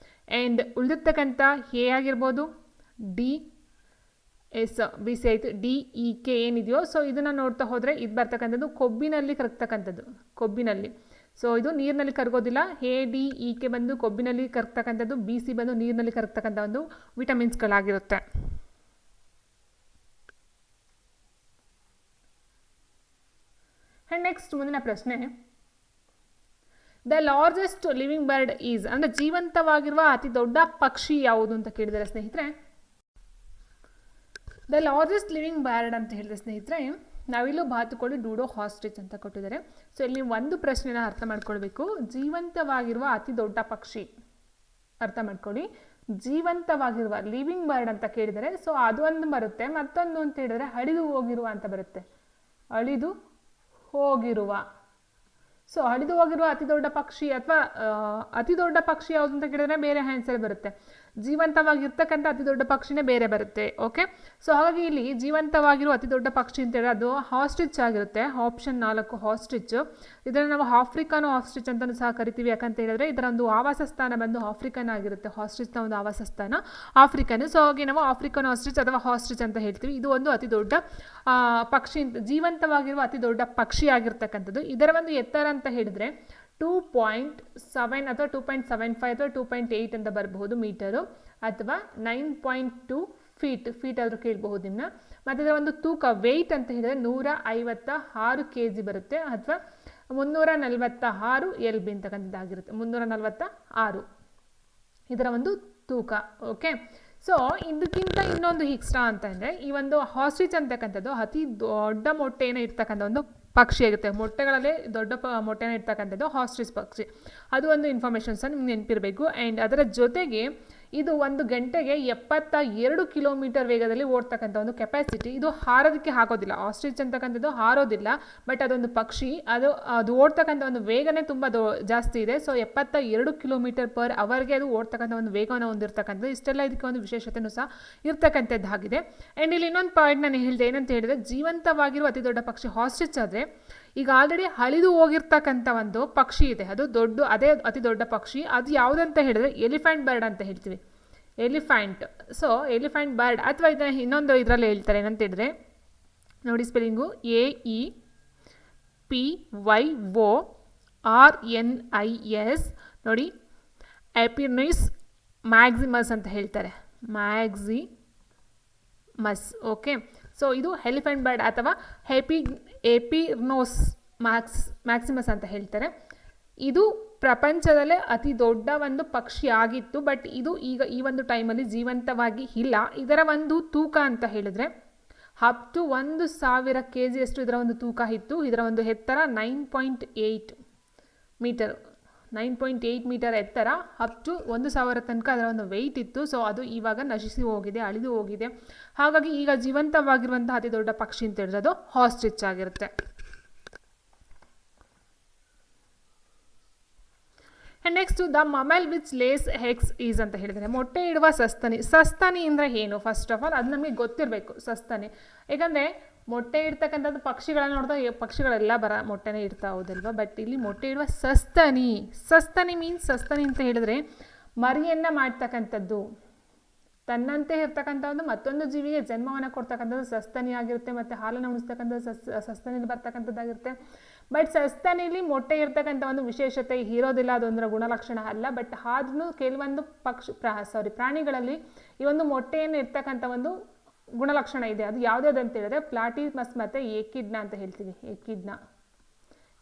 ಆ್ಯಂಡ್ ಉಳಿದಿರ್ತಕ್ಕಂಥ ಎ ಆಗಿರ್ಬೋದು, ಡಿ, ಎಸ್, ಬಿ ಸಿ ಆಯಿತು, ಡಿ, ಇ, ಕೆ ಏನಿದೆಯೋ, ಸೊ ಇದನ್ನು ನೋಡ್ತಾ ಹೋದರೆ ಇದು ಬರ್ತಕ್ಕಂಥದ್ದು ಕೊಬ್ಬಿನಲ್ಲಿ ಕರಗ್ತಕ್ಕಂಥದ್ದು, ಕೊಬ್ಬಿನಲ್ಲಿ. ಸೊ ಇದು ನೀರಿನಲ್ಲಿ ಕರಗೋದಿಲ್ಲ. ಎ, ಡಿ, ಇ, ಕೆ ಬಂದು ಕೊಬ್ಬಿನಲ್ಲಿ ಕರಗ್ತಕ್ಕಂಥದ್ದು, ಬಿ, ಸಿ ಬಂದು ನೀರಿನಲ್ಲಿ ಕರಗ್ತಕ್ಕಂಥ ಒಂದು ವಿಟಮಿನ್ಸ್ಗಳಾಗಿರುತ್ತೆ. ಆ್ಯಂಡ್ ನೆಕ್ಸ್ಟ್ ಮುಂದಿನ ಪ್ರಶ್ನೆ, the largest living bird is, ಅಂದರೆ ಜೀವಂತವಾಗಿರುವ ಅತಿ ದೊಡ್ಡ ಪಕ್ಷಿ ಯಾವುದು ಅಂತ ಕೇಳಿದರೆ ಸ್ನೇಹಿತರೆ, ದ ಲಾರ್ಜೆಸ್ಟ್ ಲಿವಿಂಗ್ ಬರ್ಡ್ ಅಂತ ಹೇಳಿದ್ರೆ ಸ್ನೇಹಿತರೆ ನವಿಲು, ಬಾತುಕೋಳಿ, ಡೂಡೋ, ಹಾಸ್ಟ್ರಿಚ್ ಅಂತ ಕೊಟ್ಟಿದ್ದಾರೆ. ಸೊ ಇಲ್ಲಿ ಒಂದು ಪ್ರಶ್ನೆನ ಅರ್ಥ ಮಾಡ್ಕೊಳ್ಬೇಕು. ಜೀವಂತವಾಗಿರುವ ಅತಿ ದೊಡ್ಡ ಪಕ್ಷಿ ಅರ್ಥ ಮಾಡ್ಕೊಳ್ಳಿ. ಜೀವಂತವಾಗಿರುವ ಲಿವಿಂಗ್ ಬರ್ಡ್ ಅಂತ ಕೇಳಿದರೆ ಸೊ ಅದೊಂದು ಬರುತ್ತೆ. ಮತ್ತೊಂದು ಅಂತ ಹೇಳಿದರೆ ಅಳಿದು ಹೋಗಿರುವ ಅಂತ ಬರುತ್ತೆ, ಅಳಿದು ಹೋಗಿರುವ. ಸೊ ಅಳಿದು ಹೋಗಿರುವ ಅತಿ ದೊಡ್ಡ ಪಕ್ಷಿ ಅಥವಾ ಅತಿ ದೊಡ್ಡ ಪಕ್ಷಿ ಯಾವುದು ಅಂತ ಕೇಳಿದ್ರೆ ಬೇರೆ ಆನ್ಸರ್ ಬರುತ್ತೆ. ಜೀವಂತವಾಗಿರ್ತಕ್ಕಂಥ ಅತಿ ದೊಡ್ಡ ಪಕ್ಷಿನೇ ಬೇರೆ ಬರುತ್ತೆ. ಓಕೆ, ಸೊ ಹಾಗಾಗಿ ಇಲ್ಲಿ ಜೀವಂತವಾಗಿರುವ ಅತಿ ದೊಡ್ಡ ಪಕ್ಷಿ ಅಂತ ಹೇಳಿದ್ರೆ ಅದು ಹಾಸ್ಟ್ರಿಚ್ ಆಗಿರುತ್ತೆ. ಆಪ್ಷನ್ 4 ಹಾಸ್ಟ್ರಿಚ್. ಇದನ್ನು ನಾವು ಆಫ್ರಿಕನ್ ಹಾಸ್ಟ್ರಿಚ್ ಅಂತಲೂ ಸಹ ಕರಿತೀವಿ. ಯಾಕಂತ ಹೇಳಿದ್ರೆ ಇದರ ಒಂದು ಆವಾಸ ಸ್ಥಾನ ಬಂದು ಆಫ್ರಿಕನ್ ಆಗಿರುತ್ತೆ. ಹಾಸ್ಟ್ರಿಚ್ನ ಒಂದು ಆವಾಸ ಸ್ಥಾನ ಆಫ್ರಿಕನ್. ಸೊ ಹಾಗೆ ನಾವು ಆಫ್ರಿಕನ್ ಹಾಸ್ಟ್ರಿಚ್ ಅಥವಾ ಹಾಸ್ಟ್ರಿಚ್ ಅಂತ ಹೇಳ್ತೀವಿ. ಇದು ಒಂದು ಅತಿ ದೊಡ್ಡ ಪಕ್ಷಿ, ಜೀವಂತವಾಗಿರುವ ಅತಿ ದೊಡ್ಡ ಪಕ್ಷಿ ಆಗಿರ್ತಕ್ಕಂಥದ್ದು. ಇದರ ಒಂದು ಎತ್ತರ ಅಂತ ಹೇಳಿದ್ರೆ 2.7 ಅಥವಾ 2.75 ಅಥವಾ 2.8 ಅಂತ ಬರಬಹುದು ಮೀಟರು, ಅಥವಾ 9.2 ಫೀಟ್ ಆದರೂ ಕೇಳಬಹುದು ನಿಮ್ಮನ್ನ. ಮತ್ತು ಇದರ ಒಂದು ತೂಕ ವೆಯ್ಟ್ ಅಂತ ಹೇಳಿದ್ರೆ 156 kg ಬರುತ್ತೆ, ಅಥವಾ 346 LB ಅಂತಕ್ಕಂಥದ್ದಾಗಿರುತ್ತೆ. 346 ಇದರ ಒಂದು ತೂಕ. ಓಕೆ, ಸೊ ಇದಕ್ಕಿಂತ ಇನ್ನೊಂದು ಎಕ್ಸ್ಟ್ರಾ ಅಂತ ಅಂದರೆ ಈ ಒಂದು ಹಾಸ್ಟ್ರಿಚ್ ಅಂತಕ್ಕಂಥದ್ದು ಅತಿ ದೊಡ್ಡ ಮೊಟ್ಟೆಯನ್ನು ಇರ್ತಕ್ಕಂಥ ಒಂದು ಪಕ್ಷಿ ಆಗುತ್ತೆ. ಮೊಟ್ಟೆಗಳಲ್ಲೇ ದೊಡ್ಡ ಮೊಟ್ಟೆನ ಇರ್ತಕ್ಕಂಥದ್ದು ಹಾಸ್ಟ್ರಿಚ್ ಪಕ್ಷಿ. ಅದು ಒಂದು ಇನ್ಫಾರ್ಮೇಷನ್ ಸಹ ನಿಮ್ಗೆ ನೆನಪಿರಬೇಕು. ಆ್ಯಂಡ್ ಅದರ ಜೊತೆಗೆ ಇದು 1 ಗಂಟೆಗೆ 72 ಕಿಲೋಮೀಟರ್ ವೇಗದಲ್ಲಿ ಓಡ್ತಕ್ಕಂಥ ಒಂದು ಕೆಪಾಸಿಟಿ. ಇದು ಹಾರೋದಕ್ಕೆ ಆಗೋದಿಲ್ಲ. ಆಸ್ಟ್ರಿಚ್ ಅಂತಕ್ಕಂಥದ್ದು ಹಾರೋದಿಲ್ಲ, ಬಟ್ ಅದೊಂದು ಪಕ್ಷಿ. ಅದು ಓಡ್ತಕ್ಕಂಥ ಒಂದು ವೇಗನೇ ತುಂಬ ಜಾಸ್ತಿ ಇದೆ. ಸೊ 72 km/hಗೆ ಅದು ಓಡ್ತಕ್ಕಂಥ ಒಂದು ವೇಗವನ್ನು ಹೊಂದಿರತಕ್ಕಂಥದ್ದು. ಇಷ್ಟೆಲ್ಲ ಇದಕ್ಕೆ ಒಂದು ವಿಶೇಷತೆಯೂ ಸಹ ಇರ್ತಕ್ಕಂಥದ್ದಾಗಿದೆ. ಆ್ಯಂಡ್ ಇಲ್ಲಿ ಇನ್ನೊಂದು ಪಾಯಿಂಟ್ ನಾನು ಹೇಳಿದೆ, ಏನಂತ ಹೇಳಿದ್ರೆ ಜೀವಂತವಾಗಿರುವ ಅತಿ ದೊಡ್ಡ ಪಕ್ಷಿ ಹಾಸ್ಟ್ರಿಚ್ ಆದರೆ ಈಗ ಆಲ್ರೆಡಿ ಅಳಿದು ಹೋಗಿರ್ತಕ್ಕಂಥ ಒಂದು ಪಕ್ಷಿ ಇದೆ, ಅದು ಅದೇ ಅತಿ ದೊಡ್ಡ ಪಕ್ಷಿ. ಅದು ಯಾವುದಂತ ಹೇಳಿದ್ರೆ ಎಲಿಫೆಂಟ್ ಬರ್ಡ್ ಅಂತ ಹೇಳ್ತೀವಿ. ಎಲಿಫೆಂಟ್. ಸೊ ಎಲಿಫೆಂಟ್ ಬರ್ಡ್ ಅಥವಾ ಇದನ್ನು ಇನ್ನೊಂದು ಇದರಲ್ಲಿ ಹೇಳ್ತಾರೆ, ಏನಂತ ಹೇಳಿದ್ರೆ ನೋಡಿ ಸ್ಪೆಲ್ಲಿಂಗು AEPYORNIS ನೋಡಿ, ಎಪಿರ್ನಿಸ್ ಮ್ಯಾಕ್ಸಿಮಸ್ ಅಂತ ಹೇಳ್ತಾರೆ, ಮ್ಯಾಕ್ಸಿಮಸ್. ಓಕೆ, ಸೊ ಇದು ಎಲಿಫೆಂಟ್ ಬರ್ಡ್ ಅಥವಾ ಎಪಿರ್ನೋಸ್ ಮ್ಯಾಕ್ಸಿಮಸ್ ಅಂತ ಹೇಳ್ತಾರೆ. ಇದು ಪ್ರಪಂಚದಲ್ಲೇ ಅತಿ ದೊಡ್ಡ ಒಂದು ಪಕ್ಷಿ ಆಗಿತ್ತು. ಬಟ್ ಇದು ಈಗ ಈ ಒಂದು ಟೈಮಲ್ಲಿ ಜೀವಂತವಾಗಿ ಇಲ್ಲ. ಇದರ ಒಂದು ತೂಕ ಅಂತ ಹೇಳಿದ್ರೆ ಅಪ್ ಟು 1,000 kg ಅಷ್ಟು ಇದರ ಒಂದು ತೂಕ ಇತ್ತು. ಇದರ ಒಂದು ಎತ್ತರ 9.8 ಮೀಟರ್, 9.8 ಮೀಟರ್ ಎತ್ತರ, ಅಪ್ ಟು 1,000 ತನಕ ಅದರ ಒಂದು ವೆಯ್ಟ್ ಇತ್ತು. ಸೊ ಅದು ಇವಾಗ ನಶಿಸಿ ಹೋಗಿದೆ, ಅಳಿದು ಹೋಗಿದೆ. ಹಾಗಾಗಿ ಈಗ ಜೀವಂತವಾಗಿರುವಂತಹ ಅತಿ ದೊಡ್ಡ ಪಕ್ಷಿ ಅಂತ ಹೇಳಿದ್ರೆ ಅದು ಆಸ್ಟ್ರಿಚ್ ಆಗಿರುತ್ತೆ. And next the mammal which lays eggs is ಅಂತ ಹೇಳಿದರೆ ಮೊಟ್ಟೆ ಇಡುವ ಸಸ್ತನಿ. ಸಸ್ತನಿ ಅಂದರೆ ಏನು? ಫಸ್ಟ್ ಆಫ್ ಆಲ್ ಅದು ನಮಗೆ ಗೊತ್ತಿರಬೇಕು ಸಸ್ತನಿ. ಯಾಕಂದರೆ ಮೊಟ್ಟೆ ಇಡ್ತಕ್ಕಂಥದ್ದು ಪಕ್ಷಿಗಳನ್ನ ನೋಡಿದಾಗ ಪಕ್ಷಿಗಳೆಲ್ಲ ಮೊಟ್ಟೆನೇ ಇಡ್ತಾ ಹೌದಲ್ವ. ಬಟ್ ಇಲ್ಲಿ ಮೊಟ್ಟೆ ಇಡುವ ಸಸ್ತನಿ. ಸಸ್ತನಿ ಮೀನ್ಸ್ ಸಸ್ತನಿ ಅಂತ ಹೇಳಿದ್ರೆ ಮರಿಯನ್ನು ಮಾಡ್ತಕ್ಕಂಥದ್ದು, ತನ್ನಂತೆ ಇರ್ತಕ್ಕಂಥ ಒಂದು ಮತ್ತೊಂದು ಜೀವಿಗೆ ಜನ್ಮವನ್ನು ಕೊಡ್ತಕ್ಕಂಥದ್ದು ಸಸ್ತನಿ ಆಗಿರುತ್ತೆ. ಮತ್ತು ಹಾಲನ್ನು ಉಣಿಸ್ತಕ್ಕಂಥದ್ದು ಸಸ್ತನಿಂದ ಬರ್ತಕ್ಕಂಥದ್ದಾಗಿರುತ್ತೆ. ಬಟ್ ಸಸ್ತನಿಲಿ ಮೊಟ್ಟೆ ಇರ್ತಕ್ಕಂಥ ಒಂದು ವಿಶೇಷತೆ ಇರೋದಿಲ್ಲ, ಅದೊಂದರ ಗುಣಲಕ್ಷಣ ಅಲ್ಲ. ಬಟ್ ಆದ್ರೂ ಕೆಲವೊಂದು ಪ್ರಾಣಿಗಳಲ್ಲಿ ಈ ಒಂದು ಮೊಟ್ಟೆಯನ್ನು ಇರ್ತಕ್ಕಂಥ ಒಂದು ಗುಣಲಕ್ಷಣ ಇದೆ. ಅದು ಯಾವುದ್ಯಾವುದು ಅಂತ ಹೇಳಿದ್ರೆ ಪ್ಲಾಟಿಪಸ್ ಮತ್ತು ಎಕಿಡ್ನ ಅಂತ ಹೇಳ್ತೀವಿ.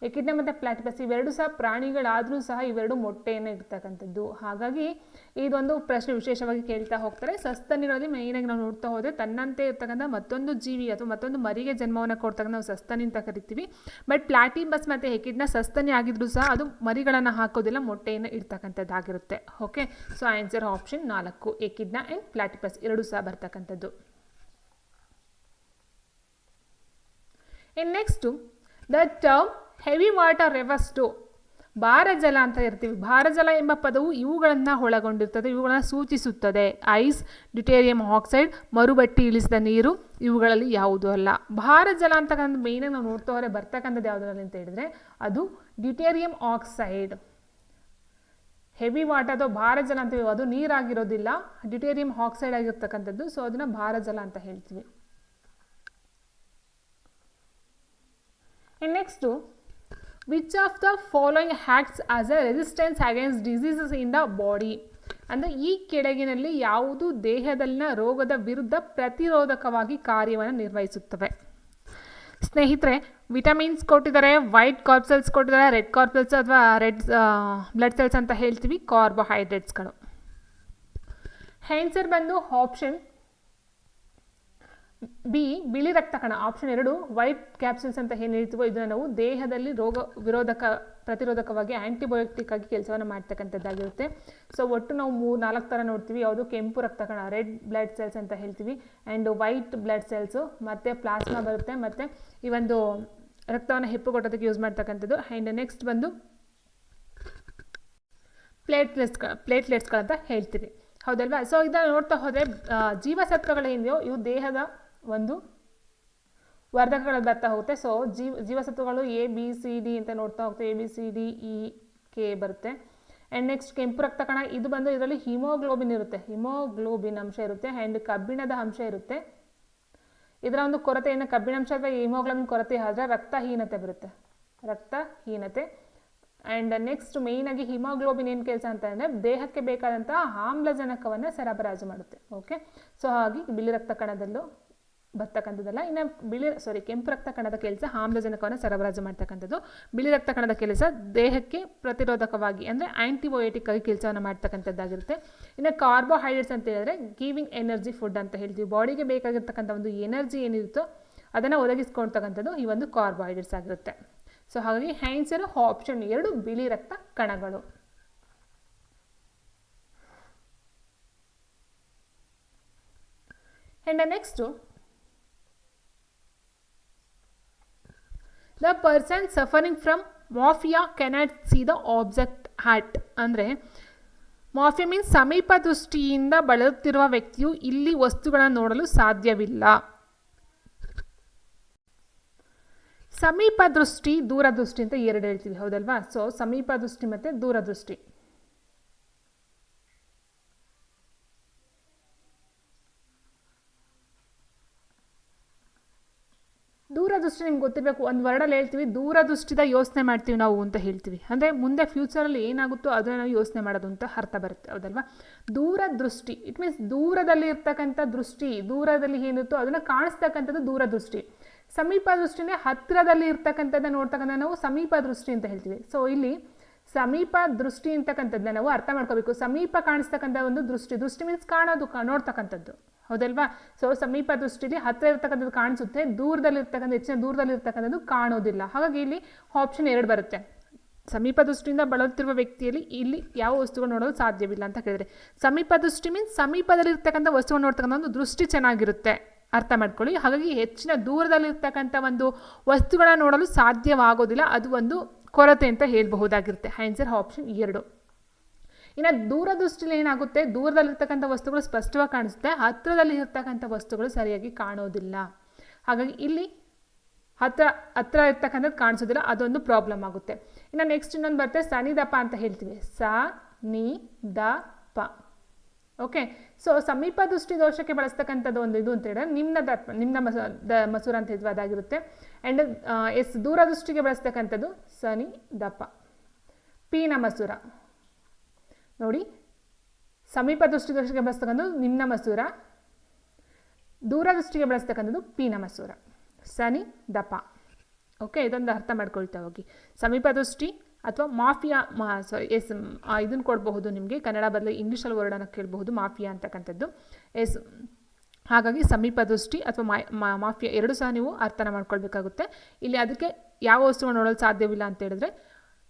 ಎಕಿಡ್ನ ಮತ್ತು ಪ್ಲಾಟಿಪಸ್ ಇವೆರಡು ಸಹ ಪ್ರಾಣಿಗಳಾದರೂ ಸಹ ಇವೆರಡು ಮೊಟ್ಟೆಯನ್ನು ಇರ್ತಕ್ಕಂಥದ್ದು. ಹಾಗಾಗಿ ಇದೊಂದು ಪ್ರಶ್ನೆ ವಿಶೇಷವಾಗಿ ಕೇಳ್ತಾ ಹೋಗ್ತಾರೆ. ಸಸ್ತನಿಗಳಲ್ಲಿ ಮೇಯ್ನಾಗಿ ನಾವು ನೋಡ್ತಾ ಹೋದರೆ ತನ್ನಂತೆ ಇರ್ತಕ್ಕಂಥ ಮತ್ತೊಂದು ಜೀವಿ ಅಥವಾ ಮತ್ತೊಂದು ಮರಿಗೆ ಜನ್ಮವನ್ನು ಕೊಡ್ತಕ್ಕಂಥ ನಾವು ಸಸ್ತನಿ ಅಂತ ಕರಿತೀವಿ. ಬಟ್ ಪ್ಲಾಟಿಪಸ್ ಮತ್ತು ಎಕಿಡ್ನ ಸಸ್ತನಿ ಆಗಿದ್ರೂ ಸಹ ಅದು ಮರಿಗಳನ್ನು ಹಾಕೋದಿಲ್ಲ, ಮೊಟ್ಟೆಯನ್ನು ಇಡ್ತಕ್ಕಂಥದ್ದಾಗಿರುತ್ತೆ. Okay, so answer option 4 echidna and platypus ಎರಡೂ ಸಹ ಬರ್ತಕ್ಕಂಥದ್ದು. Next the term heavy water ರೆವರ್ಸ್ಟು, ಭಾರಜಲ ಅಂತ ಇರ್ತೀವಿ. ಭಾರಜಲ ಎಂಬ ಪದವು ಇವುಗಳನ್ನು ಒಳಗೊಂಡಿರ್ತದೆ, ಇವುಗಳನ್ನು ಸೂಚಿಸುತ್ತದೆ. ಐಸ್, ಡ್ಯೂಟೇರಿಯಂ ಆಕ್ಸೈಡ್, ಮರುಬಟ್ಟಿ ಇಳಿಸಿದ ನೀರು ಇವುಗಳಲ್ಲಿ ಯಾವುದೂ ಅಲ್ಲ. ಭಾರಜಲ ಅಂತಕ್ಕಂಥ ಮೇಯ್ನಾಗಿ ನಾವು ನೋಡ್ತಾ ಹೋದರೆ ಬರ್ತಕ್ಕಂಥದ್ದು ಯಾವುದರಲ್ಲಿ ಅಂತ ಹೇಳಿದ್ರೆ ಅದು ಡ್ಯೂಟೇರಿಯಂ ಆಕ್ಸೈಡ್. ಹೆವಿ ವಾಟರ್ ಅಥವಾ ಭಾರಜಲ ಅಂತೀವಿ, ಅದು ನೀರಾಗಿರೋದಿಲ್ಲ, ಡ್ಯೂಟೇರಿಯಂ ಆಕ್ಸೈಡ್ ಆಗಿರ್ತಕ್ಕಂಥದ್ದು. ಸೊ ಅದನ್ನು ಭಾರಜಲ ಅಂತ ಹೇಳ್ತೀವಿ. Next which of the following acts as A resistance against diseases in the body, ಅಂದರೆ ಈ ಕೆಳಗಿನಲ್ಲಿ ಯಾವುದು ದೇಹದಲ್ಲಿನ ರೋಗದ ವಿರುದ್ಧ ಪ್ರತಿರೋಧಕವಾಗಿ ಕಾರ್ಯವನ್ನು ನಿರ್ವಹಿಸುತ್ತವೆ? ಸ್ನೇಹಿತರೆ, ವಿಟಮಿನ್ಸ್ ಕೊಟ್ಟಿದ್ದಾರೆ, ವೈಟ್ ಕಾರ್ಪಸೆಲ್ಸ್ ಕೊಟ್ಟಿದ್ದಾರೆ, ರೆಡ್ ಕಾರ್ಪಸೆಲ್ಸ್ ಅಥವಾ ರೆಡ್ ಬ್ಲಡ್ ಸೆಲ್ಸ್ ಅಂತ ಹೇಳ್ತೀವಿ, ಕಾರ್ಬೋಹೈಡ್ರೇಟ್ಸ್ಗಳು. ಆನ್ಸರ್ ಬಂದು ಆಪ್ಷನ್ ಬಿ, ಬಿಳಿ ರಕ್ತ ಕಣ. ಆಪ್ಷನ್ 2 ವೈಟ್ ಕ್ಯಾಪ್ಸುಲ್ಸ್ ಅಂತ ಏನು ಹೇಳ್ತೀವೋ ಇದನ್ನು ನಾವು ದೇಹದಲ್ಲಿ ಪ್ರತಿರೋಧಕವಾಗಿ ಆ್ಯಂಟಿಬಯೋಟಿಕ್ ಆಗಿ ಕೆಲಸವನ್ನು ಮಾಡ್ತಕ್ಕಂಥದ್ದಾಗಿರುತ್ತೆ. ಸೊ ಒಟ್ಟು ನಾವು 3-4 ಥರ ನೋಡ್ತೀವಿ. ಯಾವುದು? ಕೆಂಪು ರಕ್ತ ಕಣ, ರೆಡ್ ಬ್ಲಡ್ ಸೆಲ್ಸ್ ಅಂತ ಹೇಳ್ತೀವಿ, ಆ್ಯಂಡ್ ವೈಟ್ ಬ್ಲಡ್ ಸೆಲ್ಸು, ಮತ್ತು ಪ್ಲಾಸ್ಮಾ ಬರುತ್ತೆ, ಮತ್ತು ಈ ಒಂದು ರಕ್ತವನ್ನು ಹೆಪ್ಪುಗೊಟ್ಟೋದಕ್ಕೆ ಯೂಸ್ ಮಾಡ್ತಕ್ಕಂಥದ್ದು. ಆ್ಯಂಡ್ ನೆಕ್ಸ್ಟ್ ಬಂದು ಪ್ಲೇಟ್ಲೆಟ್ಸ್ಗಳಂತ ಹೇಳ್ತೀವಿ, ಹೌದಲ್ವಾ? ಸೊ ಇದನ್ನು ನೋಡ್ತಾ ಹೋದರೆ ಜೀವಸತ್ವಗಳೇನಿದೆಯೋ ಇವು ದೇಹದ ಒಂದು ವರ್ಧಕಗಳಲ್ಲಿ ಬರ್ತಾ ಹೋಗುತ್ತೆ. ಸೊ ಜೀವಸತ್ವಗಳು ABCD ಅಂತ ನೋಡ್ತಾ ಹೋಗ್ತೇವೆ. ABCD E K ಬರುತ್ತೆ. ಆ್ಯಂಡ್ ನೆಕ್ಸ್ಟ್ ಕೆಂಪು ರಕ್ತ ಕಣ, ಇದು ಬಂದು ಇದರಲ್ಲಿ ಹಿಮೋಗ್ಲೋಬಿನ್ ಇರುತ್ತೆ, ಹಿಮೋಗ್ಲೋಬಿನ್ ಅಂಶ ಇರುತ್ತೆ, ಆ್ಯಂಡ್ ಕಬ್ಬಿಣದ ಅಂಶ ಇರುತ್ತೆ. ಇದರ ಒಂದು ಕೊರತೆಯನ್ನು ಕಬ್ಬಿಣಾಂಶ ಅಥವಾ ಹಿಮೋಗ್ಲೋಬಿನ್ ಕೊರತೆ ಆದರೆ ರಕ್ತಹೀನತೆ ಬರುತ್ತೆ, ರಕ್ತಹೀನತೆ. ಆ್ಯಂಡ್ ನೆಕ್ಸ್ಟ್ ಮೇಯ್ನಾಗಿ ಹಿಮೋಗ್ಲೋಬಿನ್ ಏನು ಕೆಲಸ ಅಂತ ಅಂದರೆ ದೇಹಕ್ಕೆ ಬೇಕಾದಂಥ ಆಮ್ಲಜನಕವನ್ನು ಸರಬರಾಜು ಮಾಡುತ್ತೆ. ಓಕೆ, ಸೊ ಹಾಗೆ ಬಿಳಿ ರಕ್ತ ಕಣದಲ್ಲೂ ಬರ್ತಕ್ಕಂಥದ್ದಲ್ಲ. ಇನ್ನು ಕೆಂಪು ರಕ್ತ ಕಣದ ಕೆಲಸ ಆಮ್ಲಜನಕವನ್ನು ಸರಬರಾಜು ಮಾಡ್ತಕ್ಕಂಥದ್ದು. ಬಿಳಿ ರಕ್ತ ಕಣದ ಕೆಲಸ ದೇಹಕ್ಕೆ ಪ್ರತಿರೋಧಕವಾಗಿ ಅಂದರೆ ಆ್ಯಂಟಿಬಯೋಟಿಕ್ ಆಗಿ ಕೆಲಸವನ್ನು ಮಾಡ್ತಕ್ಕಂಥದ್ದಾಗಿರುತ್ತೆ. ಇನ್ನು ಕಾರ್ಬೋಹೈಡ್ರೇಟ್ಸ್ ಅಂತ ಹೇಳಿದ್ರೆ ಗಿವಿಂಗ್ ಎನರ್ಜಿ ಫುಡ್ ಅಂತ ಹೇಳ್ತೀವಿ. ಬಾಡಿಗೆ ಬೇಕಾಗಿರ್ತಕ್ಕಂಥ ಒಂದು ಎನರ್ಜಿ ಏನಿರುತ್ತೋ ಅದನ್ನು ಒದಗಿಸ್ಕೊಳ್ತಕ್ಕಂಥದ್ದು ಈ ಒಂದು ಕಾರ್ಬೋಹೈಡ್ರೇಟ್ಸ್ ಆಗಿರುತ್ತೆ. ಸೊ ಹಾಗಾಗಿ ಆನ್ಸರ್ ಆಪ್ಷನ್ 2 ಬಿಳಿ ರಕ್ತ ಕಣಗಳು. And next the person suffering from myopia cannot see the object hat, ಅಂದರೆ ಮಾಫಿಯಾ ಮೀನ್ಸ್ ಸಮೀಪ ದೃಷ್ಟಿಯಿಂದ ಬಳಲುತ್ತಿರುವ ವ್ಯಕ್ತಿಯು ಇಲ್ಲಿ ವಸ್ತುಗಳನ್ನು ನೋಡಲು ಸಾಧ್ಯವಿಲ್ಲ. ಸಮೀಪ ದೃಷ್ಟಿ, ದೂರದೃಷ್ಟಿ ಅಂತ ಎರಡು ಹೇಳ್ತೀವಿ, ಹೌದಲ್ವಾ? ಸೊ ಸಮೀಪ ದೃಷ್ಟಿ ಮತ್ತು ದೂರದೃಷ್ಟಿ. ದೂರದೃಷ್ಟಿ ನಿಮ್ಗೆ ಗೊತ್ತಿರಬೇಕು. ಒಂದು ವರ್ಡಲ್ಲಿ ಹೇಳ್ತೀವಿ ದೂರದೃಷ್ಟಿದ ಯೋಚನೆ ಮಾಡ್ತೀವಿ ನಾವು ಅಂತ ಹೇಳ್ತೀವಿ. ಅಂದರೆ ಮುಂದೆ ಫ್ಯೂಚರಲ್ಲಿ ಏನಾಗುತ್ತೋ ಅದನ್ನು ನಾವು ಯೋಚನೆ ಮಾಡೋದು ಅಂತ ಅರ್ಥ ಬರುತ್ತೆ, ಹೌದಲ್ವಾ? ದೂರದೃಷ್ಟಿ ಇಟ್ ಮೀನ್ಸ್ ದೂರದಲ್ಲಿ ಇರ್ತಕ್ಕಂಥ ದೃಷ್ಟಿ, ದೂರದಲ್ಲಿ ಏನಿರುತ್ತೋ ಅದನ್ನು ಕಾಣಿಸ್ತಕ್ಕಂಥದ್ದು ದೂರದೃಷ್ಟಿ. ಸಮೀಪ ದೃಷ್ಟಿನೇ ಹತ್ತಿರದಲ್ಲಿ ಇರ್ತಕ್ಕಂಥದ್ದನ್ನು ನೋಡ್ತಕ್ಕಂಥ ನಾವು ಸಮೀಪ ದೃಷ್ಟಿ ಅಂತ ಹೇಳ್ತೀವಿ. ಸೊ ಇಲ್ಲಿ ಸಮೀಪ ದೃಷ್ಟಿ ಅಂತಕ್ಕಂಥದ್ದನ್ನ ನಾವು ಅರ್ಥ ಮಾಡ್ಕೋಬೇಕು. ಸಮೀಪ ಕಾಣಿಸ್ತಕ್ಕಂಥ ಒಂದು ದೃಷ್ಟಿ ಮೀನ್ಸ್ ಕಾಣೋದು, ನೋಡ್ತಕ್ಕಂಥದ್ದು, ಹೌದಲ್ವಾ? ಸೊ ಸಮೀಪ ದೃಷ್ಟಿಲಿ ಹತ್ತಿರ ಇರ್ತಕ್ಕಂಥದ್ದು ಕಾಣಿಸುತ್ತೆ, ದೂರದಲ್ಲಿರ್ತಕ್ಕಂಥ ಹೆಚ್ಚಿನ ದೂರದಲ್ಲಿರ್ತಕ್ಕಂಥದ್ದು ಕಾಣೋದಿಲ್ಲ. ಹಾಗಾಗಿ ಇಲ್ಲಿ ಆಪ್ಷನ್ 2 ಬರುತ್ತೆ. ಸಮೀಪ ದೃಷ್ಟಿಯಿಂದ ಬಳಲುತ್ತಿರುವ ವ್ಯಕ್ತಿಯಲ್ಲಿ ಇಲ್ಲಿ ಯಾವ ವಸ್ತುಗಳು ನೋಡೋದು ಸಾಧ್ಯವಿಲ್ಲ ಅಂತ ಕೇಳಿದ್ರೆ, ಸಮೀಪ ದೃಷ್ಟಿ ಮೀನ್ಸ್ ಸಮೀಪದಲ್ಲಿರ್ತಕ್ಕಂಥ ವಸ್ತುಗಳು ನೋಡ್ತಕ್ಕಂಥ ಒಂದು ದೃಷ್ಟಿ ಚೆನ್ನಾಗಿರುತ್ತೆ, ಅರ್ಥ ಮಾಡ್ಕೊಳ್ಳಿ. ಹಾಗಾಗಿ ಹೆಚ್ಚಿನ ದೂರದಲ್ಲಿರ್ತಕ್ಕಂಥ ಒಂದು ವಸ್ತುಗಳನ್ನ ನೋಡಲು ಸಾಧ್ಯವಾಗೋದಿಲ್ಲ, ಅದು ಒಂದು ಕೊರತೆ ಅಂತ ಹೇಳಬಹುದಾಗಿರುತ್ತೆ. Answer option 2. ಇನ್ನು ದೂರದೃಷ್ಟಿಲಿ ಏನಾಗುತ್ತೆ, ದೂರದಲ್ಲಿರ್ತಕ್ಕಂಥ ವಸ್ತುಗಳು ಸ್ಪಷ್ಟವಾಗಿ ಕಾಣಿಸುತ್ತೆ, ಹತ್ತಿರದಲ್ಲಿ ಇರ್ತಕ್ಕಂಥ ವಸ್ತುಗಳು ಸರಿಯಾಗಿ ಕಾಣೋದಿಲ್ಲ. ಹಾಗಾಗಿ ಇಲ್ಲಿ ಹತ್ರ ಇರ್ತಕ್ಕಂಥದ್ದು ಕಾಣಿಸೋದಿಲ್ಲ, ಅದೊಂದು ಪ್ರಾಬ್ಲಮ್ ಆಗುತ್ತೆ. ಇನ್ನು ನೆಕ್ಸ್ಟ್ ಇನ್ನೊಂದು ಬರುತ್ತೆ ಸನಿದಪ ಅಂತ ಹೇಳ್ತೀವಿ, ಸ ನಿ ದ ಪ. ಓಕೆ, ಸೊ ಸಮೀಪ ದೃಷ್ಟಿ ದೋಷಕ್ಕೆ ಬಳಸ್ತಕ್ಕಂಥದ್ದು ಒಂದು ಇದು ಅಂತ ಹೇಳಿದ್ರೆ ನಿಮ್ನ ಮಸೂರ ಅಂತ ಹೇಳ್ತೀವಿ, ಅದಾಗಿರುತ್ತೆ. ಆ್ಯಂಡ್ ದೂರದೃಷ್ಟಿಗೆ ಬಳಸ್ತಕ್ಕಂಥದ್ದು ಸನಿ ದಪ. ಪಿನ ಮಸೂರ ನೋಡಿ, ಸಮೀಪ ದೃಷ್ಟಿ ದೋಷಕ್ಕೆ ಬಳಸ್ತಕ್ಕಂಥದ್ದು ನಿಮ್ನ ಮಸೂರ, ದೂರದೃಷ್ಟಿಗೆ ಬಳಸ್ತಕ್ಕಂಥದ್ದು ಪಿನ ಮಸೂರ, ಸನಿ ದಪ. ಓಕೆ, ಇದೊಂದು ಅರ್ಥ ಮಾಡ್ಕೊಳ್ತಾ ಹೋಗಿ. ಸಮೀಪ ದೃಷ್ಟಿ ಅಥವಾ ಮಾಫಿಯಾ ಇದನ್ನು ಕೊಡಬಹುದು ನಿಮಗೆ, ಕನ್ನಡ ಬದಲು ಇಂಗ್ಲೀಷಲ್ಲಿ ವರ್ಡನ್ನು ಕೇಳಬಹುದು, ಮಾಫಿಯಾ ಅಂತಕ್ಕಂಥದ್ದು. ಹಾಗಾಗಿ ಸಮೀಪ ದೃಷ್ಟಿ ಅಥವಾ ಮಾಫಿಯಾ ಎರಡೂ ಸಹ ನೀವು ಅರ್ಥನ ಮಾಡ್ಕೊಳ್ಬೇಕಾಗುತ್ತೆ. ಇಲ್ಲಿ ಅದಕ್ಕೆ ಯಾವ ವಸ್ತುಗಳು ನೋಡಲು ಸಾಧ್ಯವಿಲ್ಲ ಅಂತ ಹೇಳಿದ್ರೆ,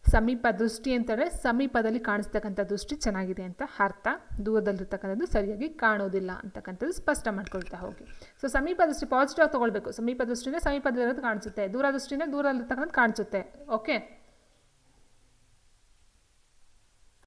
ಸಮೀಪ ದೃಷ್ಟಿ ಅಂತ ಹೇಳಿದ್ರೆ ಸಮೀಪದಲ್ಲಿ ಕಾಣಿಸ್ತಕ್ಕಂಥ ದೃಷ್ಟಿ ಚೆನ್ನಾಗಿದೆ ಅಂತ ಅರ್ಥ, ದೂರದಲ್ಲಿರ್ತಕ್ಕಂಥದ್ದು ಸರಿಯಾಗಿ ಕಾಣೋದಿಲ್ಲ ಅಂತಕ್ಕಂಥದ್ದು ಸ್ಪಷ್ಟ ಮಾಡ್ಕೊಳ್ತಾ ಹೋಗಿ. ಸೊ ಸಮೀಪ ದೃಷ್ಟಿ ಪಾಸಿಟಿವ್ ಆಗಿ ತೊಗೊಳ್ಬೇಕು. ಸಮೀಪ ದೃಷ್ಟಿಯಿಂದ ಸಮೀಪದಲ್ಲಿರೋದು ಕಾಣಿಸುತ್ತೆ, ದೂರದೃಷ್ಟಿಯಿಂದ ದೂರದಲ್ಲಿರ್ತಕ್ಕಂಥದ್ದು ಕಾಣಿಸುತ್ತೆ. ಓಕೆ.